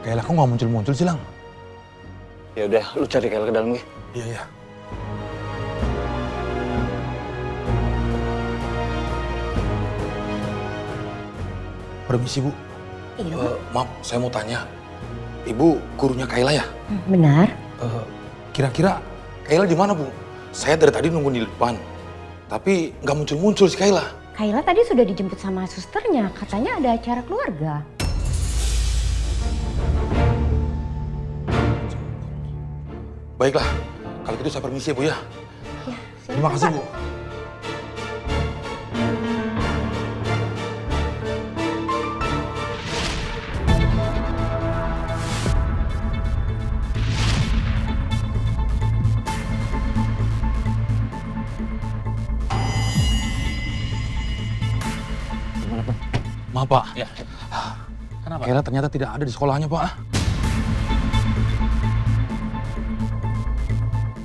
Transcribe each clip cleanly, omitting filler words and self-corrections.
Kayla kok nggak muncul-muncul sih, Lang? Ya udah, lu cari Kayla ke dalam nih. Iya, iya. Permisi, Bu. Iya. Maaf, saya mau tanya. Ibu gurunya Kayla ya? Benar. Kira-kira Kayla di mana, Bu? Saya dari tadi nunggu di depan. Tapi nggak muncul-muncul si Kayla. Kayla tadi sudah dijemput sama susternya, katanya ada acara keluarga. Baiklah, kalau gitu saya permisi ya, Bu ya. Ya, Terima kasih, Bu. Gimana, Pak? Maaf, Pak. Ya. Kenapa? Kayla ternyata tidak ada di sekolahnya, Pak.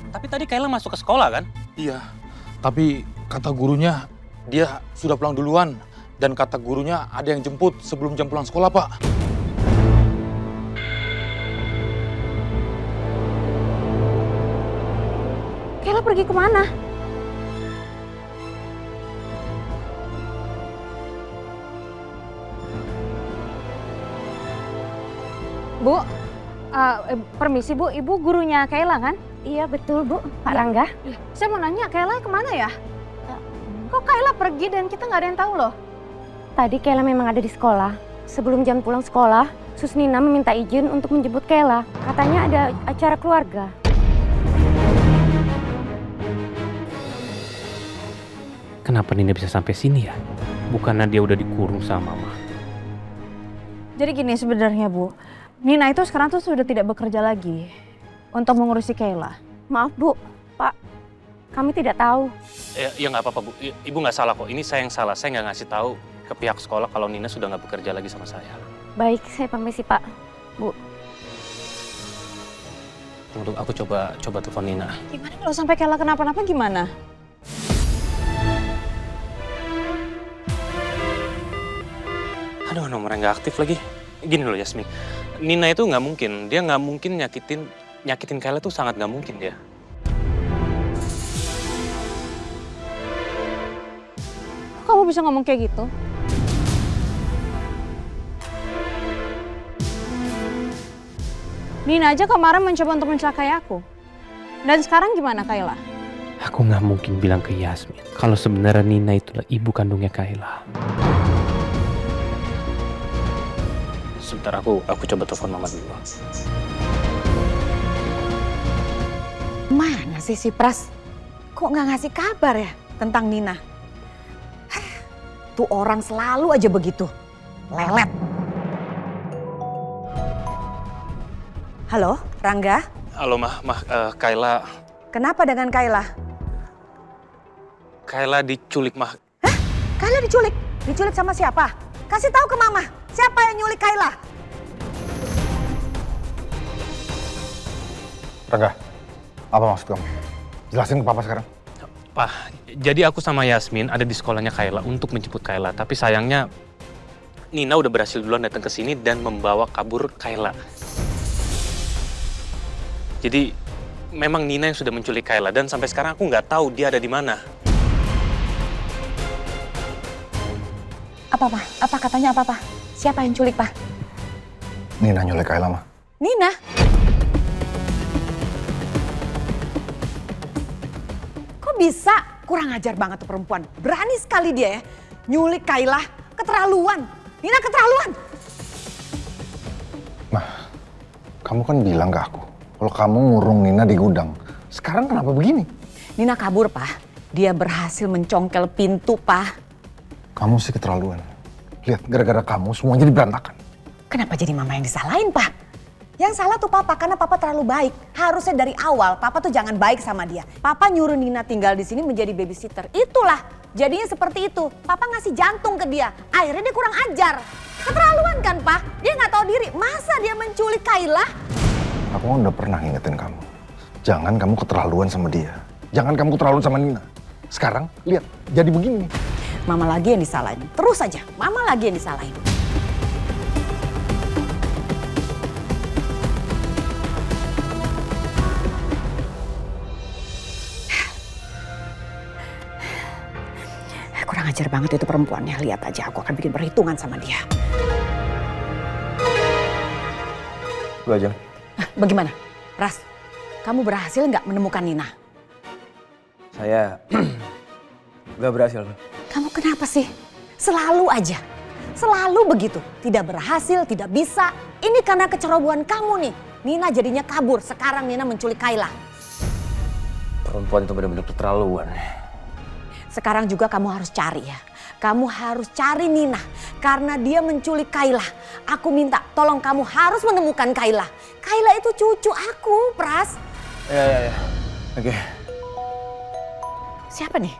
Tapi tadi Kayla masuk ke sekolah kan? Iya, tapi kata gurunya dia sudah pulang duluan. Dan kata gurunya ada yang jemput sebelum jam pulang sekolah, Pak. Kayla pergi kemana? Bu, permisi Bu, Ibu gurunya Kayla kan? Iya betul Bu, Pak Rangga. Saya mau nanya, Kayla kemana ya? Kok Kayla pergi dan kita nggak ada yang tahu loh? Tadi Kayla memang ada di sekolah. Sebelum jam pulang sekolah, Sus Nina meminta izin untuk menjemput Kayla. Katanya ada acara keluarga. Kenapa Nina bisa sampai sini ya? Bukannya dia udah dikurung sama Mama. Jadi gini sebenarnya Bu, Nina itu sekarang tuh sudah tidak bekerja lagi untuk mengurusi Kayla. Maaf Bu, Pak, kami tidak tahu. Ya nggak apa-apa Bu, Ibu nggak salah kok. Ini saya yang salah, saya nggak ngasih tahu ke pihak sekolah kalau Nina sudah nggak bekerja lagi sama saya. Baik, saya permisi Pak. Bu. Tunggu, aku coba telepon Nina. Gimana kalau sampai Kayla kenapa-napa gimana? Aduh, nomornya nggak aktif lagi. Gini loh Yasmin, Nina itu nggak mungkin, dia nggak mungkin nyakitin Kayla tuh sangat nggak mungkin dia. Kok kamu bisa ngomong kayak gitu? Nina aja kemarin mencoba untuk mencelakai aku. Dan sekarang gimana Kayla? Aku nggak mungkin bilang ke Yasmin kalau sebenarnya Nina itulah ibu kandungnya Kayla. Sebentar, aku coba telepon Mama dulu. Mana sih si Pras? Kok nggak ngasih kabar ya tentang Nina? Tuh orang selalu aja begitu, lelet. Halo, Rangga? Halo Kayla. Kenapa dengan Kayla? Kayla diculik Mah. Hah? Kayla diculik? Diculik sama siapa? Kasih tahu ke Mama, siapa yang nyulik Kayla? Rangga, apa maksud kamu? Jelasin ke Papa sekarang. Pak, jadi aku sama Yasmin ada di sekolahnya Kayla untuk menjemput Kayla. Tapi sayangnya Nina udah berhasil duluan datang ke sini dan membawa kabur Kayla. Jadi memang Nina yang sudah menculik Kayla dan sampai sekarang aku nggak tahu dia ada di mana. Apa, Pak? Apa katanya apa, Pak? Siapa yang culik, Pak? Nina nyulik Kayla, Ma. Nina? Kok bisa? Kurang ajar banget tuh perempuan. Berani sekali dia ya. Nyulik Kayla. Keterlaluan. Nina keterlaluan. Nah, kamu kan bilang ke aku kalau kamu ngurung Nina di gudang. Sekarang kenapa begini? Nina kabur, Pak. Dia berhasil mencongkel pintu, Pak. Kamu sih keterlaluan. Lihat, gara-gara kamu semua jadi berantakan. Kenapa jadi Mama yang disalahin, Pak? Yang salah tuh Papa, karena Papa terlalu baik. Harusnya dari awal Papa tuh jangan baik sama dia. Papa nyuruh Nina tinggal di sini menjadi babysitter. Itulah, jadinya seperti itu. Papa ngasih jantung ke dia. Akhirnya dia kurang ajar. Keterlaluan kan, Pak? Dia nggak tahu diri. Masa dia menculik Kayla? Aku kan udah pernah ngingetin kamu. Jangan kamu keterlaluan sama dia. Jangan kamu keterlaluan sama Nina. Sekarang, lihat, jadi begini nih. Mama lagi yang disalahin. Terus aja, Mama lagi yang disalahin. Kurang ajar banget itu perempuannya. Lihat aja, aku akan bikin perhitungan sama dia. Gue aja. Bagaimana? Ras, kamu berhasil nggak menemukan Nina? Saya nggak berhasil. Kamu kenapa sih? Selalu aja. Selalu begitu. Tidak berhasil, tidak bisa. Ini karena kecerobohan kamu nih. Nina jadinya kabur. Sekarang Nina menculik Kayla. Perempuan itu benar-benar keterlaluan. Sekarang juga kamu harus cari ya. Kamu harus cari Nina. Karena dia menculik Kayla. Aku minta tolong kamu harus menemukan Kayla. Kayla itu cucu aku, Pras. Ya. Oke. Siapa nih?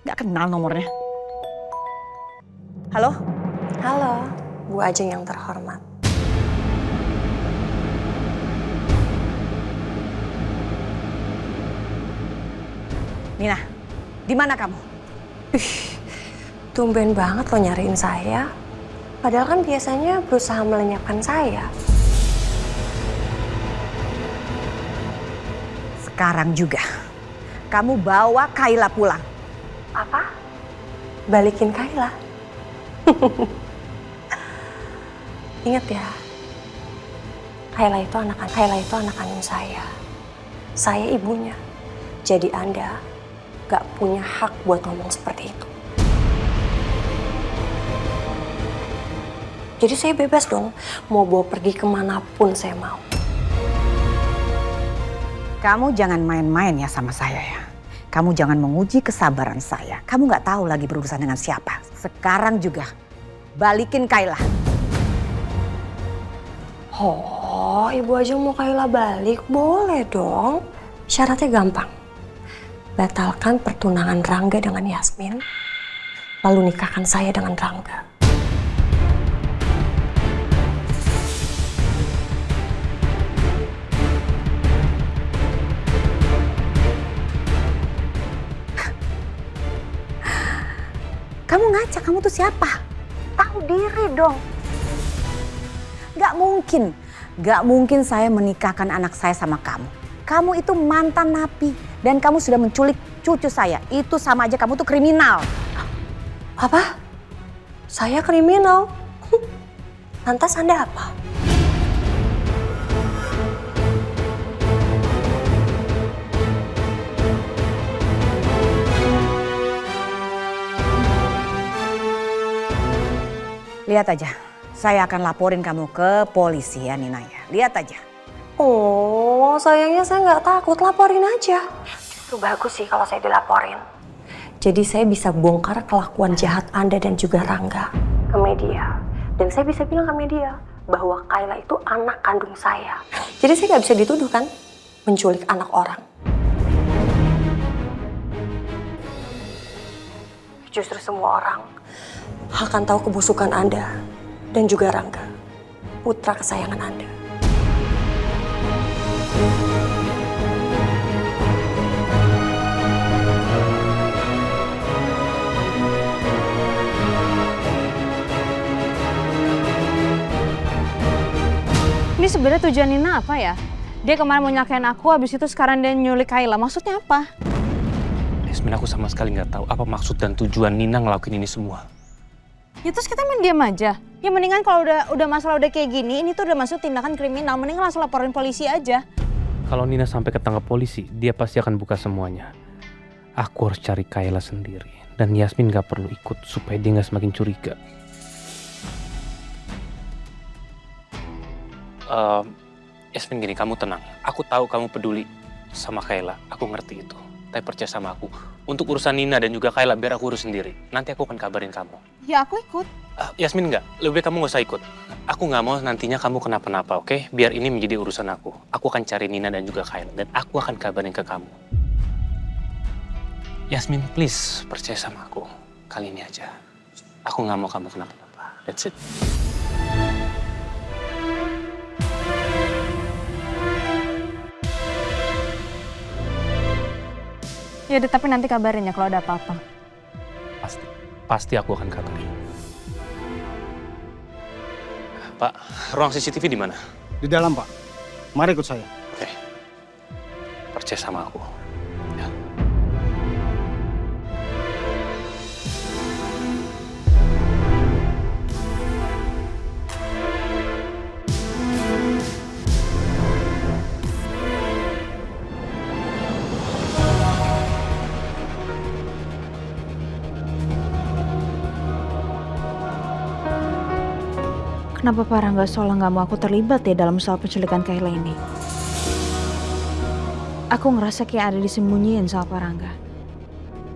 Gak kenal nomornya. Halo? Halo, Bu Ajeng yang terhormat. Nina, di mana kamu? Tumben banget lo nyariin saya. Padahal kan biasanya berusaha melenyapkan saya. Sekarang juga. Kamu bawa Kayla pulang. Apa? Balikin Kayla? Ingat ya, Kayla itu anak kandung saya. Saya ibunya. Jadi Anda gak punya hak buat ngomong seperti itu. Jadi saya bebas dong, mau bawa pergi kemanapun saya mau. Kamu jangan main-main ya sama saya ya. Kamu jangan menguji kesabaran saya. Kamu gak tahu lagi berurusan dengan siapa. Sekarang juga, balikin Kayla. Oh, Ibu aja mau Kayla balik? Boleh dong. Syaratnya gampang. Batalkan pertunangan Rangga dengan Yasmin, lalu nikahkan saya dengan Rangga. Kamu ngaca, kamu tuh siapa? Tahu diri dong. Gak mungkin saya menikahkan anak saya sama kamu. Kamu itu mantan napi dan kamu sudah menculik cucu saya. Itu sama aja kamu tuh kriminal. Apa? Saya kriminal? Lantas Anda apa? Lihat aja, saya akan laporin kamu ke polisi ya Nina ya. Lihat aja. Oh, sayangnya saya nggak takut, laporin aja. Justru bagus sih kalau saya dilaporin. Jadi saya bisa bongkar kelakuan jahat Anda dan juga Rangga ke media. Dan saya bisa bilang ke media bahwa Kayla itu anak kandung saya. Jadi saya nggak bisa dituduh kan menculik anak orang. Justru semua orang akan tahu kebusukan Anda dan juga Rangga, putra kesayangan Anda. Ini sebenarnya tujuan Nina apa ya? Dia kemarin mau nyakain aku, habis itu sekarang dia nyulik Kayla. Maksudnya apa? Yasmin, aku sama sekali nggak tahu apa maksud dan tujuan Nina ngelakuin ini semua. Ya terus kita main diam aja. Ya mendingan kalau udah masalah udah kayak gini, ini tuh udah masuk tindakan kriminal. Mendingan langsung laporin polisi aja. Kalau Nina sampai ketangkap polisi, dia pasti akan buka semuanya. Aku harus cari Kayla sendiri. Dan Yasmin nggak perlu ikut supaya dia nggak semakin curiga. Yasmin, gini, kamu tenang. Aku tahu kamu peduli sama Kayla. Aku ngerti itu. Tapi percaya sama aku. Untuk urusan Nina dan juga Kayla, biar aku urus sendiri. Nanti aku akan kabarin kamu. Ya aku ikut. Yasmin nggak, lebih baik kamu nggak usah ikut. Aku nggak mau nantinya kamu kenapa-napa, oke? Biar ini menjadi urusan aku. Aku akan cari Nina dan juga Kayla. Dan aku akan kabarin ke kamu. Yasmin, please percaya sama aku. Kali ini aja. Aku nggak mau kamu kenapa-napa. That's it. Ya udah, tapi nanti kabarin ya kalau ada apa-apa. Pasti aku akan kabarin. Pak, ruang CCTV di mana? Di dalam, Pak. Mari ikut saya. Oke. Percaya sama aku. Ya. Kenapa Pak Rangga seolah nggak mau aku terlibat ya dalam soal penculikan Kayla ini? Aku ngerasa kayak ada disembunyiin sama Pak Rangga.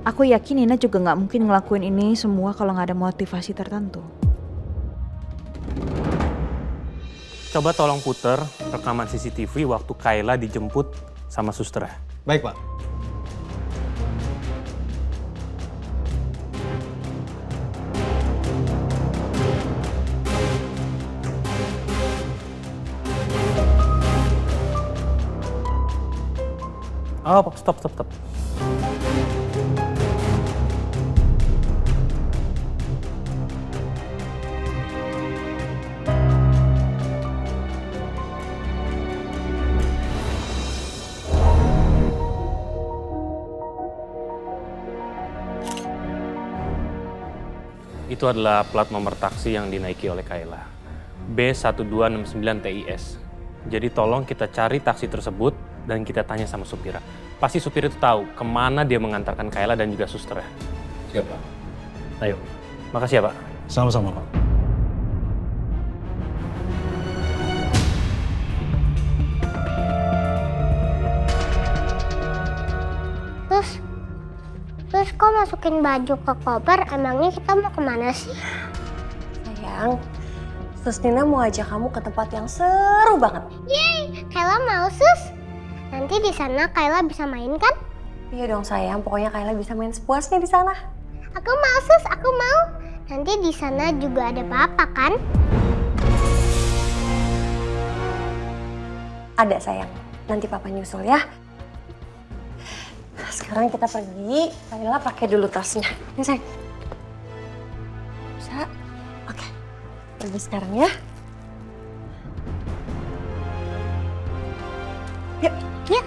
Aku yakin Nina juga nggak mungkin ngelakuin ini semua kalau nggak ada motivasi tertentu. Coba tolong puter rekaman CCTV waktu Kayla dijemput sama suster. Baik, Pak. Oh, stop. Itu adalah plat nomor taksi yang dinaiki oleh Kayla. B1269TIS. Jadi tolong kita cari taksi tersebut dan kita tanya sama supirnya. Pasti supir itu tahu kemana dia mengantarkan Kayla dan juga susternya. Siap, Pak. Ayo. Makasih ya, Pak. Sama-sama, Pak. Terus kok masukin baju ke koper, emangnya kita mau kemana sih? Sayang, Sus Nina mau ajak kamu ke tempat yang seru banget. Yeay, Kayla mau sus. Nanti di sana Kayla bisa main kan? Iya dong sayang, pokoknya Kayla bisa main sepuasnya di sana. Aku mau sus, aku mau. Nanti di sana juga ada papa kan? Ada sayang, nanti papa nyusul ya. Sekarang kita pergi, Kayla pakai dulu tasnya. Ini sayang. Bisa? Oke, pergi sekarang ya. Yuk, yuk.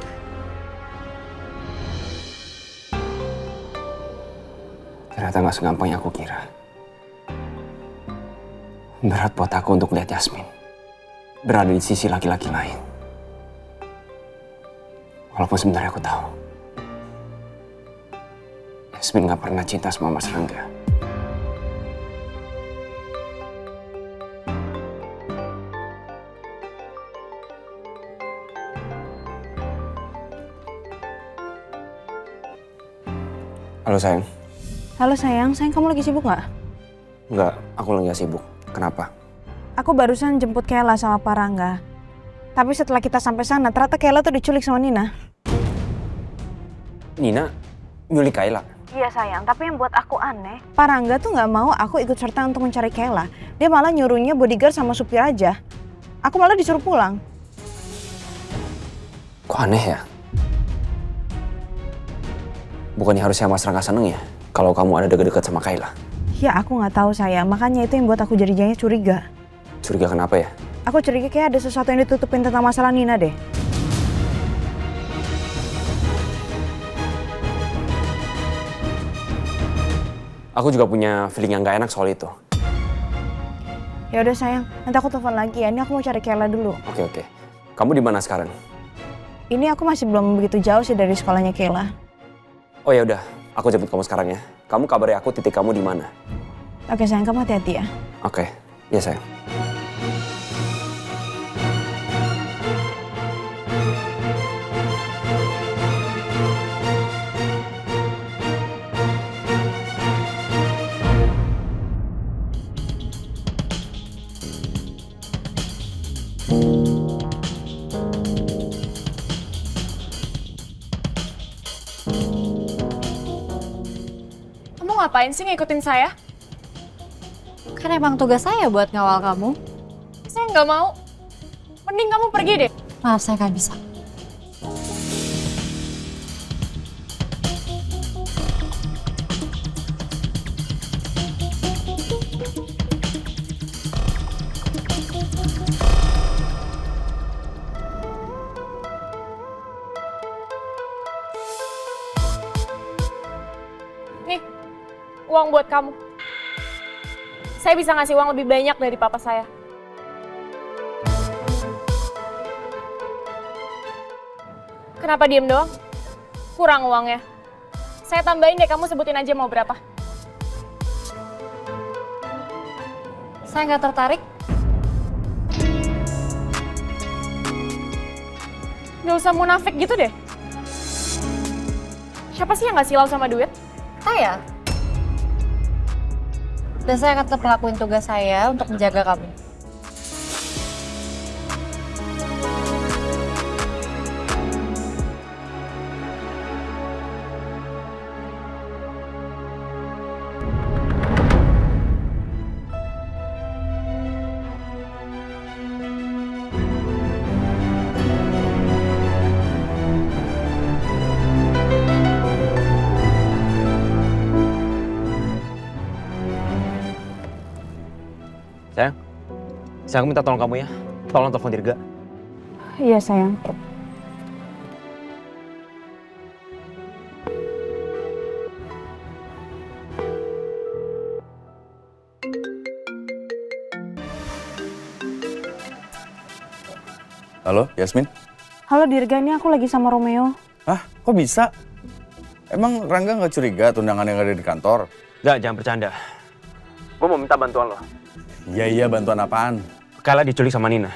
Ternyata nggak segampang yang aku kira. Berat buat aku untuk lihat Yasmin berada di sisi laki-laki lain. Walaupun sebenarnya aku tahu Yasmin nggak pernah cinta sama Mas Rangga. Halo sayang. Halo sayang kamu lagi sibuk nggak? Enggak, aku lagi gak sibuk. Kenapa? Aku barusan jemput Kayla sama Pak Rangga. Tapi setelah kita sampai sana, ternyata Kayla tuh diculik sama Nina. Nina nyulik Kayla? Iya sayang, tapi yang buat aku aneh, Pak Rangga tuh nggak mau aku ikut serta untuk mencari Kayla. Dia malah nyuruhnya bodyguard sama supir aja. Aku malah disuruh pulang. Kok aneh ya? Bukannya harusnya Mas Rangga seneng ya kalau kamu ada deket-deket sama Kayla? Ya aku nggak tahu sayang, makanya itu yang buat aku jadinya curiga. Curiga kenapa ya? Aku curiga kayak ada sesuatu yang ditutupin tentang masalah Nina deh. Aku juga punya feeling yang gak enak soal itu. Ya udah sayang, nanti aku telepon lagi ya. Ini aku mau cari Kayla dulu. Oke. Kamu di mana sekarang? Ini aku masih belum begitu jauh sih dari sekolahnya Kayla. Oh ya udah, aku jemput kamu sekarang ya. Kamu kabari aku titik kamu di mana. Oke sayang, kamu hati-hati ya. Oke, ya sayang. Kamu ngapain sih ngikutin saya? Kan emang tugas saya buat ngawal kamu. Saya nggak mau. Mending kamu pergi deh. Maaf, saya nggak bisa. Nih, uang buat kamu. Saya bisa ngasih uang lebih banyak dari papa saya. Kenapa diem doang? Kurang uangnya. Saya tambahin deh, kamu sebutin aja mau berapa. Saya nggak tertarik. Gak usah munafik gitu deh. Siapa sih yang gak silau sama duit? Saya. Dan saya akan tetap melakukan tugas saya untuk menjaga kamu. Sayang, aku minta tolong kamu ya. Tolong telepon Dirga. Iya sayang. Halo, Yasmin? Halo Dirga, ini aku lagi sama Romeo. Hah? Kok bisa? Emang Rangga nggak curiga tundangan yang ada di kantor? Nggak, jangan bercanda. Gue mau minta bantuan lo. Iya, bantuan apaan? Kayla diculik sama Nina.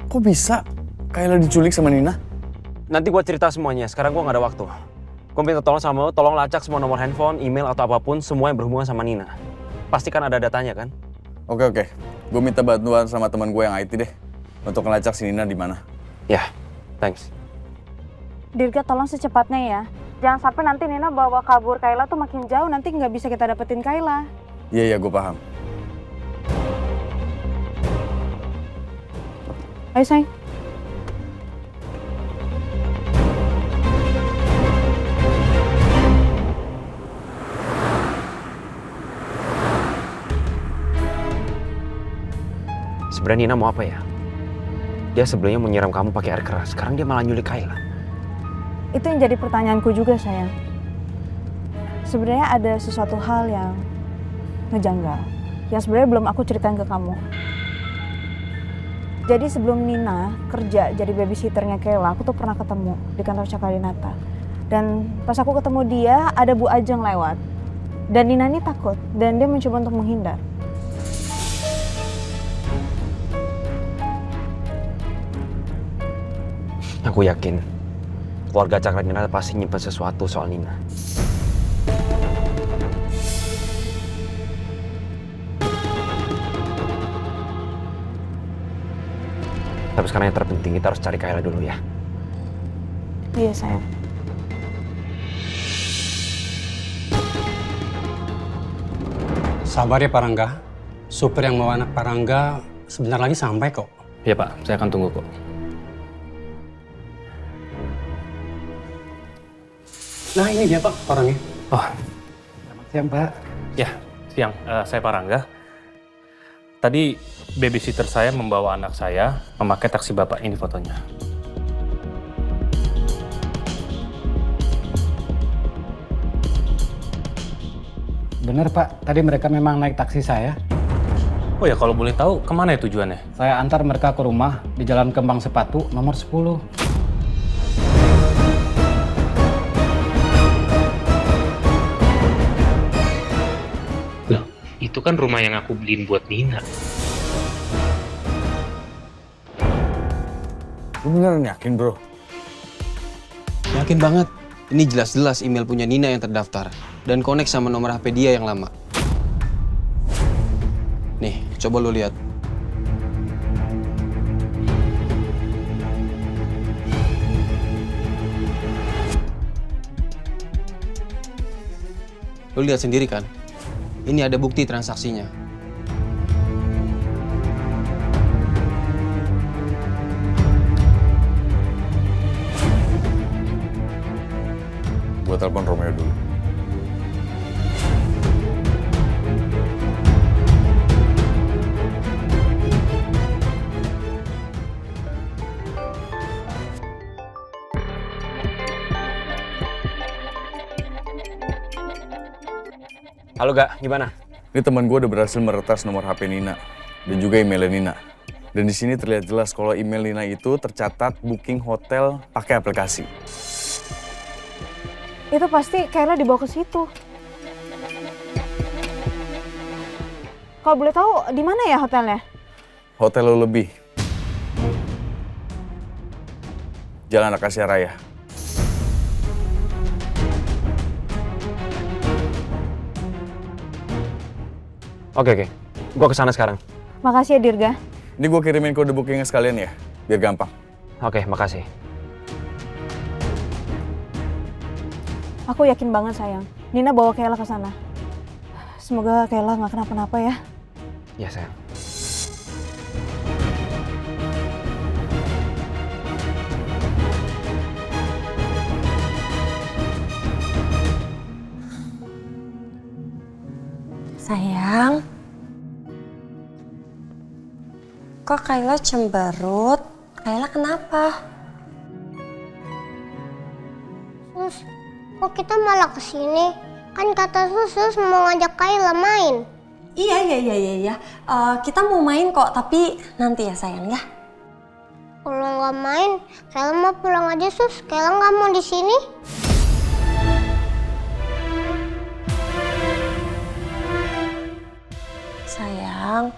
Kok bisa? Kayla diculik sama Nina? Nanti gue cerita semuanya, sekarang gue nggak ada waktu. Gue minta tolong sama lo, tolong lacak semua nomor handphone, email, atau apapun, semua yang berhubungan sama Nina. Pasti kan ada datanya kan? Oke. Gue minta bantuan sama teman gue yang IT deh. Untuk ngelacak si Nina di mana. Ya, thanks. Dirga tolong secepatnya ya. Jangan sampai nanti Nina bawa kabur Kayla tuh makin jauh, nanti nggak bisa kita dapetin Kayla. Iya, gue paham. Ayo sayang. Sebenarnya Nina mau apa ya? Dia sebelumnya mau nyiram kamu pakai air keras, sekarang dia malah nyulik Kayla. Itu yang jadi pertanyaanku juga sayang. Sebenarnya ada sesuatu hal yang ngejanggal. Yang sebenarnya belum aku ceritain ke kamu. Jadi sebelum Nina kerja jadi babysitternya Kayla, aku tuh pernah ketemu di kantor Cakradinata. Dan pas aku ketemu dia, ada Bu Ajeng lewat. Dan Nina ini takut, dan dia mencoba untuk menghindar. Aku yakin keluarga Cakradinata pasti nyimpen sesuatu soal Nina. Tapi sekarang yang terpenting kita harus cari Kayla dulu ya. Iya sayang. Sabar ya Pak Rangga. Supir yang bawa anak Pak Rangga sebentar lagi sampai kok. Iya Pak, saya akan tunggu kok. Nah ini dia Pak orangnya. Oh, Selamat siang Pak. ya, siang. Saya Pak Rangga. Tadi babysitter saya membawa anak saya memakai taksi Bapak. Ini fotonya. Bener Pak, tadi mereka memang naik taksi saya. Oh ya, kalau boleh tahu, kemana ya tujuannya? Saya antar mereka ke rumah di Jalan Kembang Sepatu nomor 10. Loh, itu kan rumah yang aku beliin buat Nina. Lu beneran yakin bro? Yakin banget. Ini jelas-jelas email punya Nina yang terdaftar. Dan connect sama nomor HP dia yang lama. Nih, coba lu lihat. Lu lihat sendiri kan? Ini ada bukti transaksinya. Gue telepon Romeo dulu. Halo Gak, gimana? Ini teman gue udah berhasil meretas nomor HP Nina dan juga email Nina. Dan di sini terlihat jelas kalau email Nina itu tercatat booking hotel pakai aplikasi. Itu pasti Kayla dibawa ke situ. Kalau boleh tahu di mana ya hotelnya? Hotel Lo Lebih. Jalan Akasia Raya. Oke. Gua kesana sekarang. Makasih ya Dirga. Ini gue kirimin kode bookingnya sekalian ya, biar gampang. Oke, makasih. Aku yakin banget sayang. Nina bawa Kayla ke sana. Semoga Kayla nggak kenapa-napa ya. Ya sayang. Sayang, kok Kayla cemberut? Kayla kenapa? Sus, kok kita malah kesini? Kan kata Sus mau ngajak Kayla main. Iya. Kita mau main kok, tapi nanti ya sayang ya. Kalau nggak main, Kayla mau pulang aja Sus. Kayla nggak mau di sini. Sayang,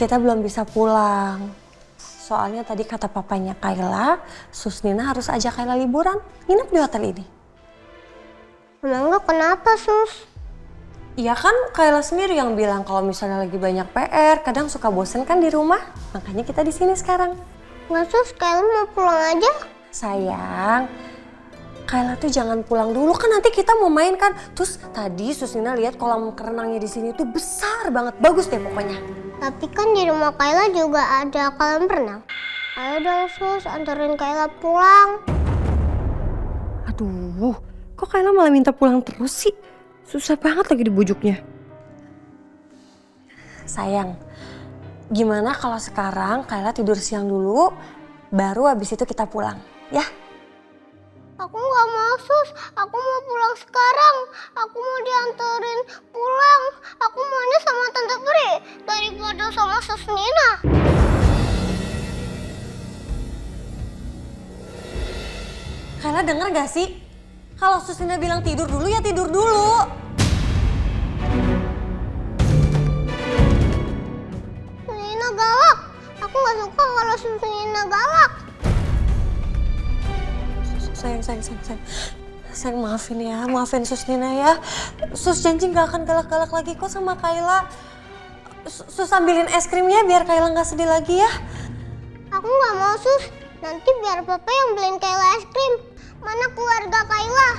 kita belum bisa pulang. Soalnya tadi kata papanya Kayla, Sus Nina harus ajak Kayla liburan, nginep di hotel ini. Emangnya kenapa Sus? Iya kan, Kayla sendiri yang bilang kalau misalnya lagi banyak PR, kadang suka bosen kan di rumah. Makanya kita di sini sekarang. Nggak Sus, Kayla mau pulang aja. Sayang, Kayla tuh jangan pulang dulu, kan nanti kita mau main kan. Terus tadi Sus Nina lihat kolam renangnya di sini tuh besar banget, bagus deh pokoknya. Tapi kan di rumah Kayla juga ada kolam renang. Ayo dong Sus, anterin Kayla pulang. Aduh, kok Kayla malah minta pulang terus sih? Susah banget lagi dibujuknya. Sayang, gimana kalau sekarang Kayla tidur siang dulu, baru habis itu kita pulang, ya? Aku nggak mau Sus, aku mau pulang sekarang. Aku mau dianterin pulang. Aku maunya sama Tante Pri daripada sama Sus Nina. Kayla denger gak sih? Kalau Sus Nina bilang tidur dulu ya tidur dulu. Sus Nina galak. Aku nggak suka kalau Sus Nina galak. Sayang maafin ya, maafin Sus Nina ya. Sus janji gak akan galak-galak lagi kok sama Kayla. Sus ambilin es krim ya biar Kayla gak sedih lagi ya. Aku nggak mau Sus, nanti biar Papa yang beliin Kayla es krim. Mana keluarga Kayla?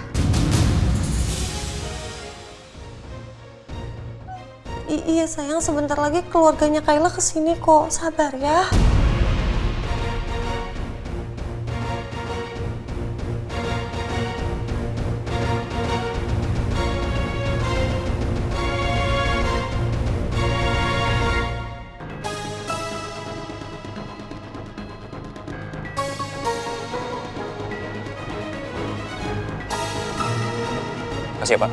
Iya sayang, sebentar lagi keluarganya Kayla kesini kok, sabar ya. Makasih ya Pak.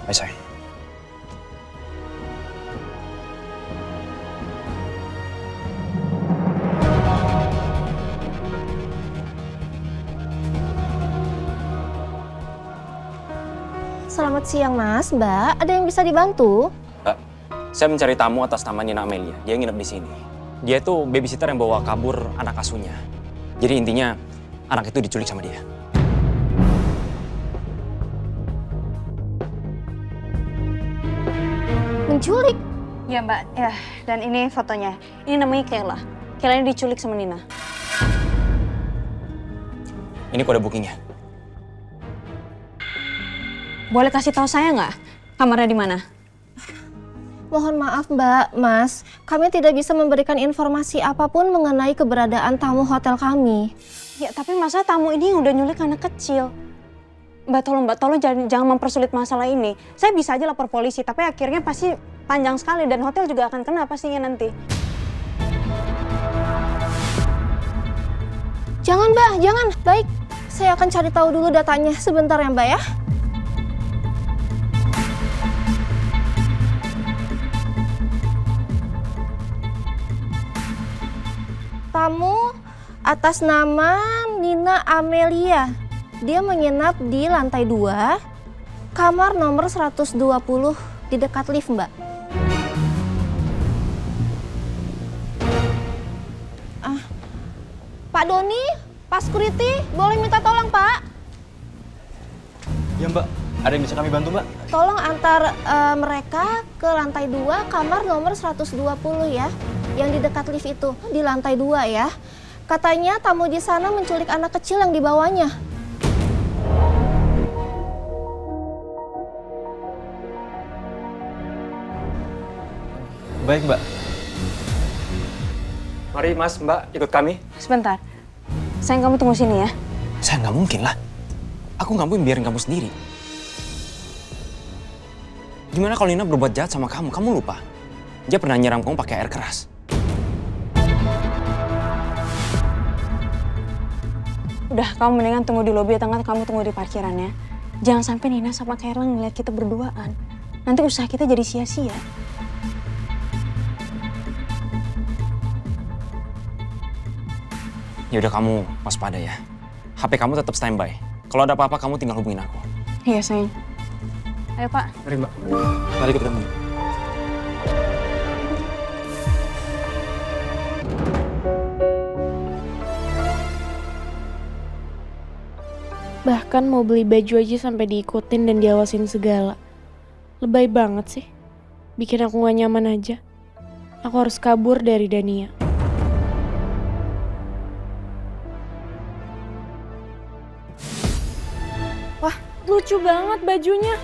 Hai sayang. Selamat siang Mas, Mbak. Ada yang bisa dibantu? Mbak, saya mencari tamu atas nama Nina Amelia. Dia nginep di sini. Dia itu babysitter yang bawa kabur anak asuhnya. Jadi intinya anak itu diculik sama dia. Menculik? Ya Mbak, ya. Dan ini fotonya. Ini namanya Kayla. Kayla ini diculik sama Nina. Ini kode bookingnya. Boleh kasih tahu saya nggak kamarnya di mana? Mohon maaf Mbak, Mas. Kami tidak bisa memberikan informasi apapun mengenai keberadaan tamu hotel kami. Ya tapi masa tamu ini udah nyulik anak kecil. Mbak tolong jangan mempersulit masalah ini. Saya bisa aja lapor polisi, tapi akhirnya pasti panjang sekali dan hotel juga akan kena pastinya nanti. Jangan Mbak, jangan. Baik, saya akan cari tahu dulu datanya. Sebentar ya Mbak ya. Tamu atas nama Nina Amelia. Dia menginap di lantai 2, kamar nomor 120 di dekat lift, Mbak. Pak Doni, Pak Security, boleh minta tolong, Pak? Ya Mbak, ada yang bisa kami bantu Mbak? Tolong antar mereka ke lantai 2, kamar nomor 120 ya. Yang di dekat lift itu, di lantai 2 ya. Katanya tamu di sana menculik anak kecil yang dibawanya. Baik Mbak. Mari Mas, Mbak, ikut kami. Sebentar. Sayang, kamu tunggu sini ya. Saya nggak mungkin lah. Aku nggak mungkin biarin kamu sendiri. Gimana kalau Nina berbuat jahat sama kamu? Kamu lupa? Dia pernah nyiram kamu pakai air keras. Udah, kamu mendingan tunggu di lobi atau kamu tunggu di parkiran ya. Jangan sampai Nina sama Kayla ngeliat kita berduaan. Nanti usaha kita jadi sia-sia. Ya udah, kamu waspada ya. HP kamu tetap standby. Kalau ada apa-apa kamu tinggal hubungin aku. Iya, sayang. Ayo, Pak. Mari Mbak. Mari kita ketemu. Bahkan mau beli baju aja sampai diikutin dan diawasin segala. Lebay banget sih. Bikin aku gak nyaman aja. Aku harus kabur dari Dania. Wah, lucu banget bajunya.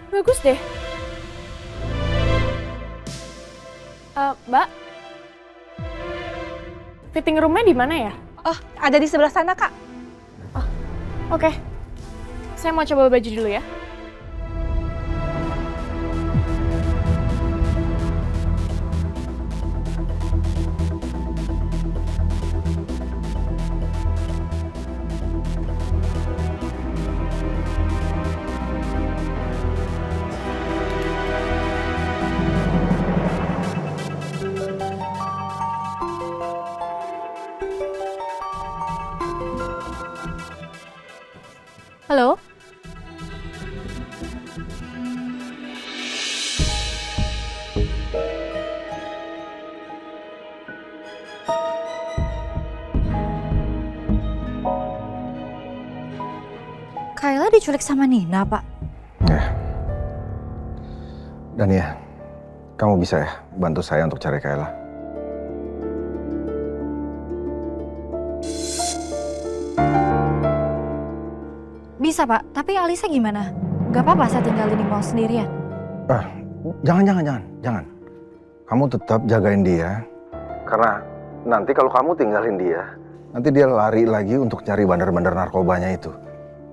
Bagus deh. Mbak, fitting roomnya di mana ya? Oh, ada di sebelah sana, Kak. Oh, oke. Saya mau coba baju dulu ya. Halo? Kayla diculik sama Nina, Pak? Ya. Dania, kamu bisa ya bantu saya untuk cari Kayla? Bisa, Pak. Tapi Alisa gimana? Gak apa-apa saya tinggalin di mall sendirian. Jangan. Kamu tetap jagain dia. Karena nanti kalau kamu tinggalin dia, nanti dia lari lagi untuk cari bandar-bandar narkobanya itu.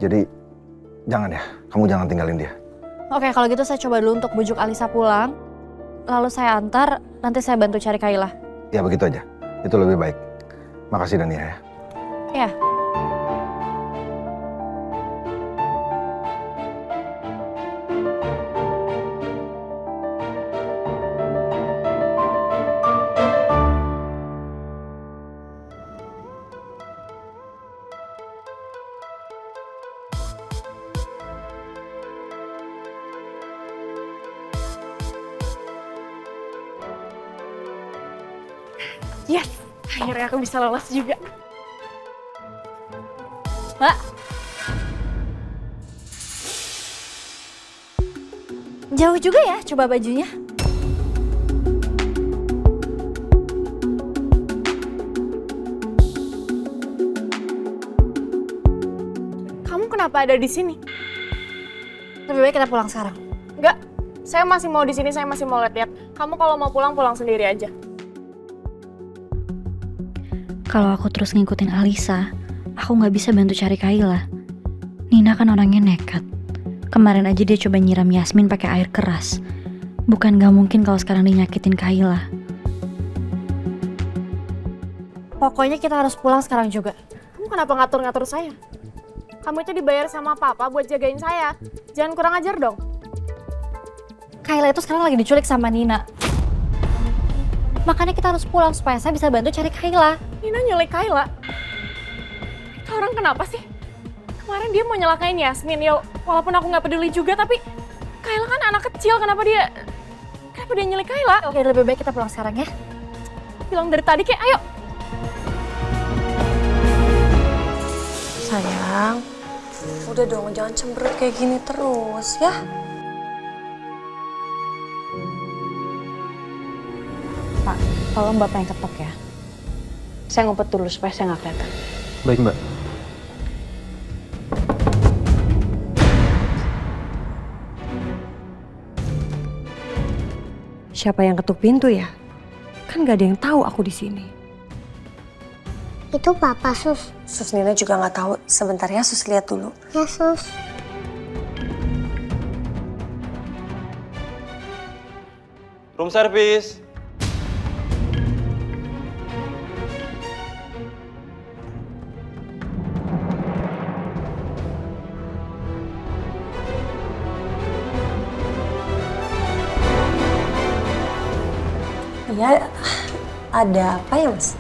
Jadi jangan ya, kamu jangan tinggalin dia. Oke, kalau gitu saya coba dulu untuk bujuk Alisa pulang. Lalu saya antar, nanti saya bantu cari Kayla. Ya begitu aja, itu lebih baik. Makasih Dania ya. Ya. Yes, akhirnya aku bisa lolos juga. Mbak. Jauh juga ya coba bajunya. Kamu kenapa ada di sini? Lebih baik kita pulang sekarang. Enggak, saya masih mau di sini, saya masih mau lihat-lihat. Kamu kalau mau pulang, pulang sendiri aja. Kalau aku terus ngikutin Alisa, aku nggak bisa bantu cari Kayla. Nina kan orangnya nekat. Kemarin aja dia coba nyiram Yasmin pakai air keras. Bukan nggak mungkin kalau sekarang dia nyakitin Kayla. Pokoknya kita harus pulang sekarang juga. Kamu kenapa ngatur-ngatur saya? Kamu itu dibayar sama papa buat jagain saya. Jangan kurang ajar dong. Kayla itu sekarang lagi diculik sama Nina. Makanya kita harus pulang supaya saya bisa bantu cari Kayla. Nina nyulik Kayla? Itu orang kenapa sih? Kemarin dia mau nyelakain Yasmin, ya walaupun aku nggak peduli juga, tapi Kayla kan anak kecil, kenapa dia nyulik Kayla? Oke, lebih baik kita pulang sekarang ya. Bilang dari tadi kayak, ayo. Sayang, udah dong jangan cemberut kayak gini terus ya. Pak, tolong Bapak yang ketok ya. Saya ngumpet dulu supaya saya nggak kelihatan. Baik, Mbak. Siapa yang ketuk pintu ya? Kan gak ada yang tahu aku di sini. Itu Papa, Sus. Sus Nina juga nggak tahu. Sebentar ya, Sus lihat dulu. Ya, Sus. Room service. Ya, ada apa ya, Mas?